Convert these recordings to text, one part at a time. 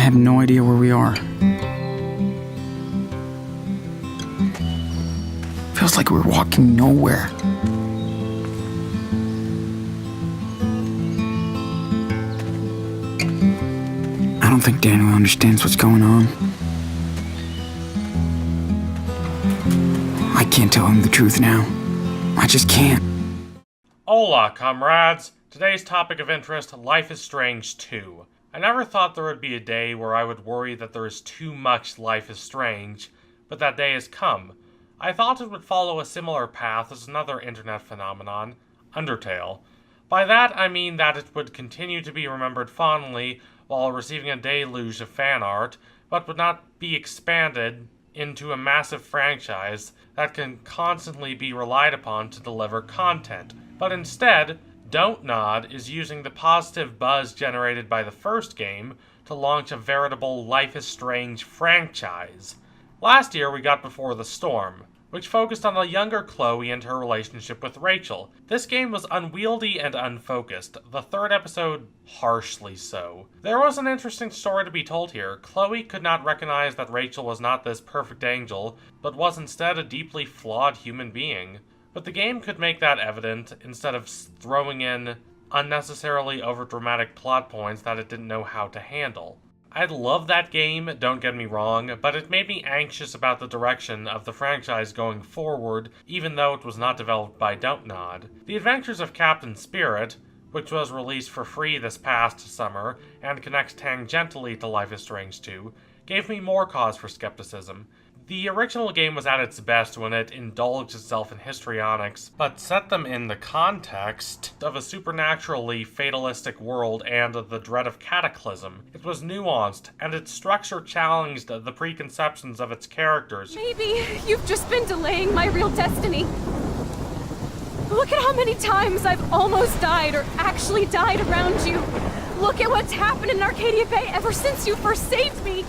have no idea where we are. Feels like we're walking nowhere. I don't think Daniel understands what's going on. I can't tell him the truth now. I just can't. Hola, comrades! Today's topic of interest, Life is Strange 2. I never thought there would be a day where I would worry that there is too much Life is Strange, but that day has come. I thought it would follow a similar path as another internet phenomenon, Undertale. By that I mean that it would continue to be remembered fondly while receiving a deluge of fan art, but would not be expanded into a massive franchise that can constantly be relied upon to deliver content. But instead, Don't Nod is using the positive buzz generated by the first game to launch a veritable Life is Strange franchise. Last year we got Before the Storm, which focused on a younger Chloe and her relationship with Rachel. This game was unwieldy and unfocused, the third episode harshly so. There was an interesting story to be told here. Chloe could not recognize that Rachel was not this perfect angel, but was instead a deeply flawed human being. But the game could make that evident instead of throwing in unnecessarily overdramatic plot points that it didn't know how to handle. I love that game, don't get me wrong, but it made me anxious about the direction of the franchise going forward, even though it was not developed by Don't Nod. The Adventures of Captain Spirit, which was released for free this past summer and connects tangentially to Life is Strange 2, gave me more cause for skepticism. The original game was at its best when it indulged itself in histrionics, but set them in the context of a supernaturally fatalistic world and the dread of cataclysm. It was nuanced, and its structure challenged the preconceptions of its characters. Maybe you've just been delaying my real destiny. Look at how many times I've almost died or actually died around you. Look at what's happened in Arcadia Bay ever since you first saved me.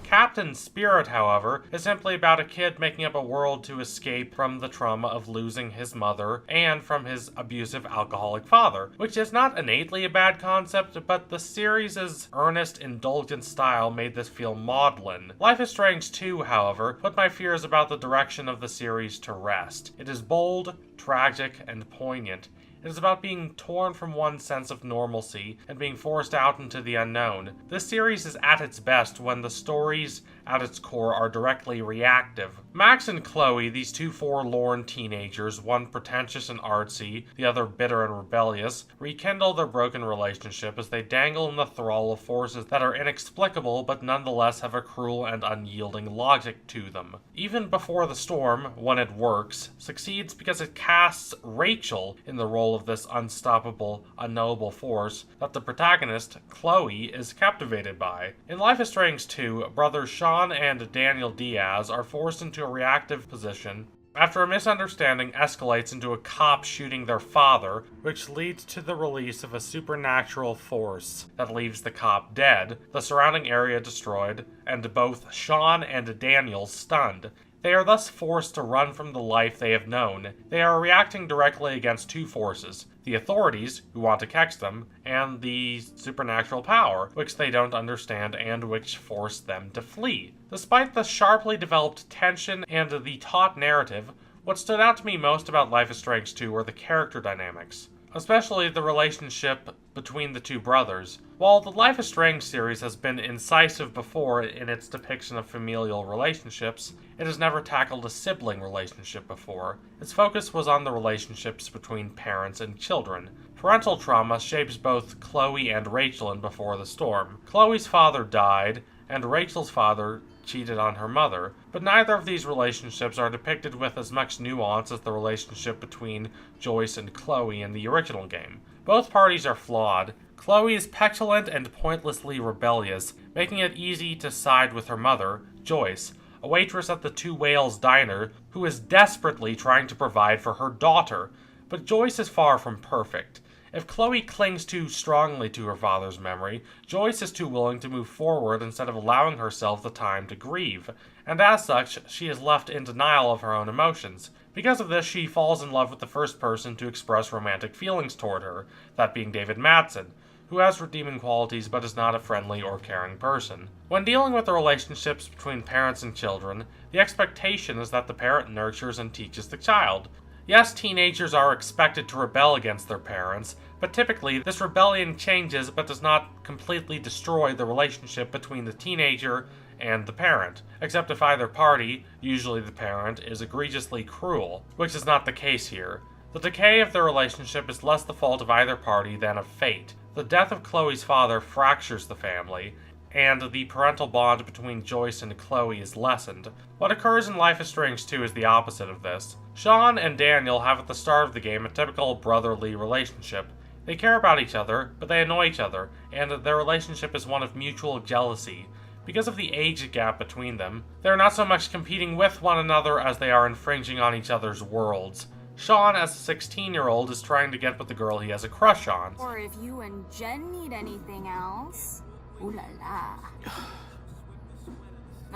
Captain Spirit, however, is simply about a kid making up a world to escape from the trauma of losing his mother and from his abusive alcoholic father, which is not innately a bad concept, but the series' earnest, indulgent style made this feel maudlin. Life is Strange 2, however, put my fears about the direction of the series to rest. It is bold, tragic, and poignant. It is about being torn from one's sense of normalcy and being forced out into the unknown. This series is at its best when the stories at its core are directly reactive. Max and Chloe, these two forlorn teenagers, one pretentious and artsy, the other bitter and rebellious, rekindle their broken relationship as they dangle in the thrall of forces that are inexplicable but nonetheless have a cruel and unyielding logic to them. Even Before the Storm, when it works, succeeds because it casts Rachel in the role of this unstoppable, unknowable force that the protagonist, Chloe, is captivated by. In Life is Strange 2, brothers Sean and Daniel Diaz are forced into a reactive position after a misunderstanding escalates into a cop shooting their father, which leads to the release of a supernatural force that leaves the cop dead, the surrounding area destroyed, and both Sean and Daniel stunned. They are thus forced to run from the life they have known. They are reacting directly against two forces: the authorities, who want to catch them, and the supernatural power, which they don't understand and which force them to flee. Despite the sharply developed tension and the taut narrative, what stood out to me most about Life is Strange 2 were the character dynamics, especially the relationship between the two brothers. While the Life is Strange series has been incisive before in its depiction of familial relationships, it has never tackled a sibling relationship before. Its focus was on the relationships between parents and children. Parental trauma shapes both Chloe and Rachel in Before the Storm. Chloe's father died, and Rachel's father cheated on her mother, but neither of these relationships are depicted with as much nuance as the relationship between Joyce and Chloe in the original game. Both parties are flawed. Chloe is petulant and pointlessly rebellious, making it easy to side with her mother, Joyce, a waitress at the Two Whales diner who is desperately trying to provide for her daughter. But Joyce is far from perfect. If Chloe clings too strongly to her father's memory, Joyce is too willing to move forward instead of allowing herself the time to grieve, and as such, she is left in denial of her own emotions. Because of this, she falls in love with the first person to express romantic feelings toward her, that being David Madsen, who has redeeming qualities but is not a friendly or caring person. When dealing with the relationships between parents and children, the expectation is that the parent nurtures and teaches the child. Yes, teenagers are expected to rebel against their parents, but typically this rebellion changes but does not completely destroy the relationship between the teenager and the parent, except if either party, usually the parent, is egregiously cruel, which is not the case here. The decay of the relationship is less the fault of either party than of fate. The death of Chloe's father fractures the family, and the parental bond between Joyce and Chloe is lessened. What occurs in Life is Strange 2 is the opposite of this. Sean and Daniel have at the start of the game a typical brotherly relationship. They care about each other, but they annoy each other, and their relationship is one of mutual jealousy. Because of the age gap between them, they are not so much competing with one another as they are infringing on each other's worlds. Sean, as a 16-year-old, is trying to get with the girl he has a crush on. Or if you and Jen need anything else. Ooh la la.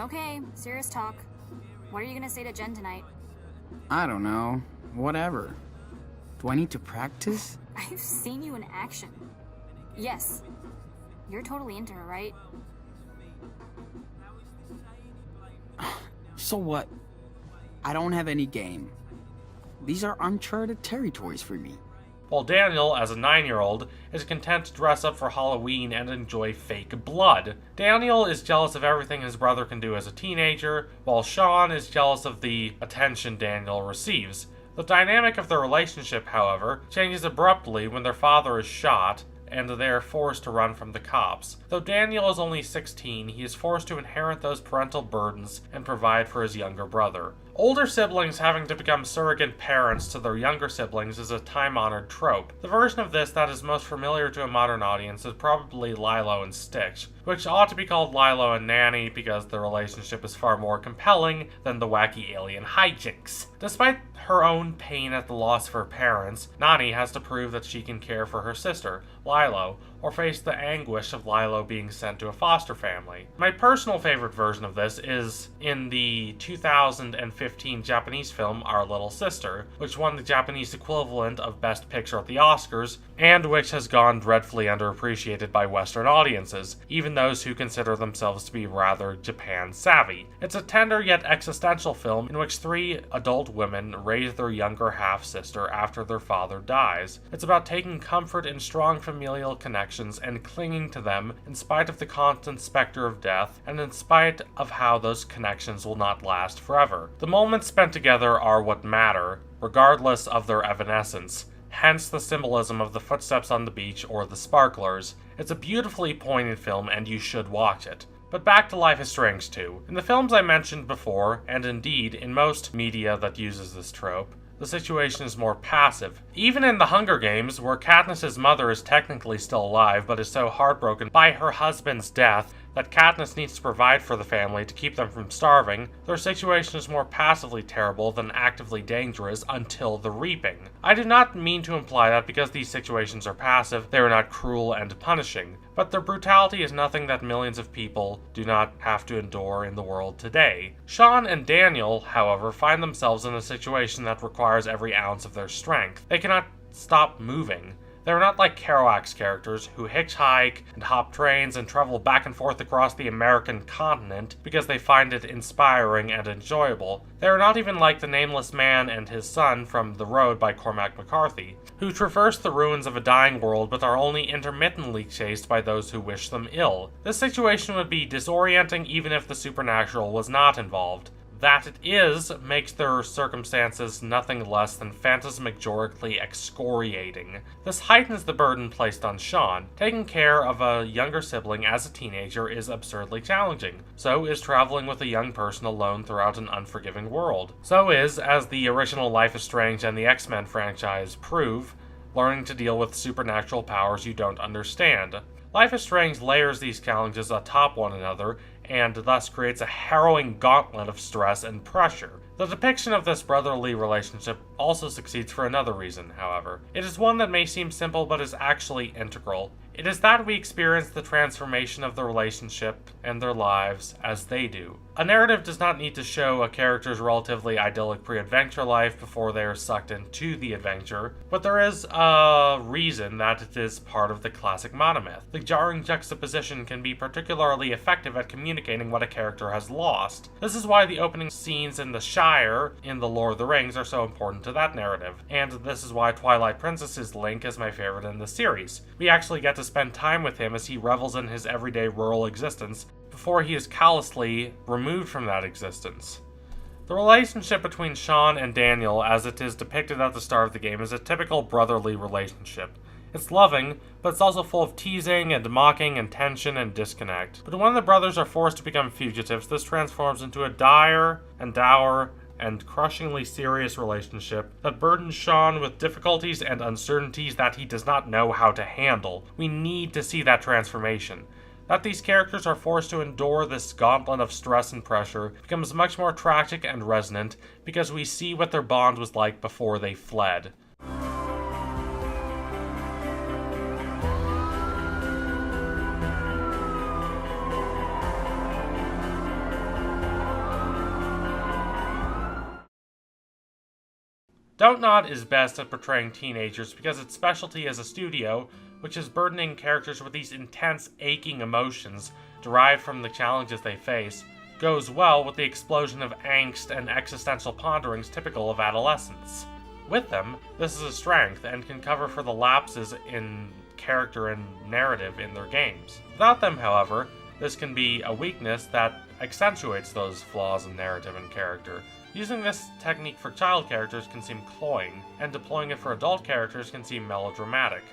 Okay, serious talk. What are you gonna say to Jen tonight? I don't know. Whatever. Do I need to practice? I've seen you in action. Yes. You're totally into her, right? So what? I don't have any game. These are uncharted territories for me. While Daniel, as a 9-year-old, is content to dress up for Halloween and enjoy fake blood. Daniel is jealous of everything his brother can do as a teenager, while Sean is jealous of the attention Daniel receives. The dynamic of their relationship, however, changes abruptly when their father is shot, and they are forced to run from the cops. Though Daniel is only 16, he is forced to inherit those parental burdens and provide for his younger brother. Older siblings having to become surrogate parents to their younger siblings is a time-honored trope. The version of this that is most familiar to a modern audience is probably Lilo and Stitch, which ought to be called Lilo and Nanny because the relationship is far more compelling than the wacky alien hijinks. Despite her own pain at the loss of her parents, Nani has to prove that she can care for her sister, Lilo, or face the anguish of Lilo being sent to a foster family. My personal favorite version of this is in the 2015 Japanese film Our Little Sister, which won the Japanese equivalent of Best Picture at the Oscars, and which has gone dreadfully underappreciated by Western audiences, even those who consider themselves to be rather Japan-savvy. It's a tender yet existential film in which 3 adult women raise their younger half-sister after their father dies. It's about taking comfort in strong familial connections and clinging to them in spite of the constant specter of death and in spite of how those connections will not last forever. The moments spent together are what matter, regardless of their evanescence. Hence the symbolism of the footsteps on the beach or the sparklers. It's a beautifully poignant film and you should watch it. But back to Life is Strange 2. In the films I mentioned before, and indeed in most media that uses this trope, the situation is more passive. Even in The Hunger Games, where Katniss's mother is technically still alive but is so heartbroken by her husband's death that Katniss needs to provide for the family to keep them from starving, their situation is more passively terrible than actively dangerous until the reaping. I do not mean to imply that because these situations are passive, they are not cruel and punishing, but their brutality is nothing that millions of people do not have to endure in the world today. Sean and Daniel, however, find themselves in a situation that requires every ounce of their strength. They cannot stop moving. They are not like Kerouac's characters, who hitchhike and hop trains and travel back and forth across the American continent because they find it inspiring and enjoyable. They are not even like the nameless man and his son from The Road by Cormac McCarthy, who traverse the ruins of a dying world but are only intermittently chased by those who wish them ill. This situation would be disorienting even if the supernatural was not involved. That it is makes their circumstances nothing less than phantasmagorically excoriating. This heightens the burden placed on Sean. Taking care of a younger sibling as a teenager is absurdly challenging. So is traveling with a young person alone throughout an unforgiving world. So is, as the original Life is Strange and the X-Men franchise prove, learning to deal with supernatural powers you don't understand. Life is Strange layers these challenges atop one another, and thus creates a harrowing gauntlet of stress and pressure. The depiction of this brotherly relationship also succeeds for another reason, however. It is one that may seem simple but is actually integral. It is that we experience the transformation of the relationship and their lives as they do. A narrative does not need to show a character's relatively idyllic pre-adventure life before they are sucked into the adventure, but there is a reason that it is part of the classic monomyth. The jarring juxtaposition can be particularly effective at communicating what a character has lost. This is why the opening scenes in the Shire in The Lord of the Rings are so important to that narrative, and this is why Twilight Princess's Link is my favorite in the series. We actually get to spend time with him as he revels in his everyday rural existence, before he is callously removed from that existence. The relationship between Sean and Daniel, as it is depicted at the start of the game, is a typical brotherly relationship. It's loving, but it's also full of teasing and mocking and tension and disconnect. But when the brothers are forced to become fugitives, this transforms into a dire and dour and crushingly serious relationship that burdens Sean with difficulties and uncertainties that he does not know how to handle. We need to see that transformation. That these characters are forced to endure this gauntlet of stress and pressure becomes much more tragic and resonant because we see what their bond was like before they fled. Dontnod is best at portraying teenagers because its specialty as a studio, which is burdening characters with these intense, aching emotions derived from the challenges they face, goes well with the explosion of angst and existential ponderings typical of adolescence. With them, this is a strength and can cover for the lapses in character and narrative in their games. Without them, however, this can be a weakness that accentuates those flaws in narrative and character. Using this technique for child characters can seem cloying, and deploying it for adult characters can seem melodramatic.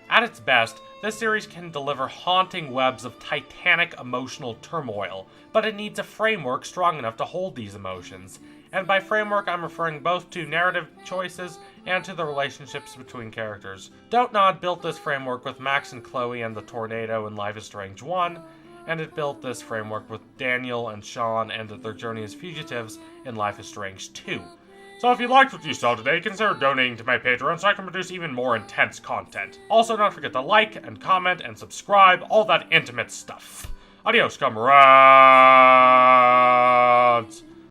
At its best, this series can deliver haunting webs of titanic emotional turmoil, but it needs a framework strong enough to hold these emotions. And by framework, I'm referring both to narrative choices and to the relationships between characters. Dontnod built this framework with Max and Chloe and the tornado in Life is Strange 1, and it built this framework with Daniel and Sean and their journey as fugitives in Life is Strange 2. So if you liked what you saw today, consider donating to my Patreon so I can produce even more intense content. Also, don't forget to like and comment and subscribe, all that intimate stuff. Adios, comrades!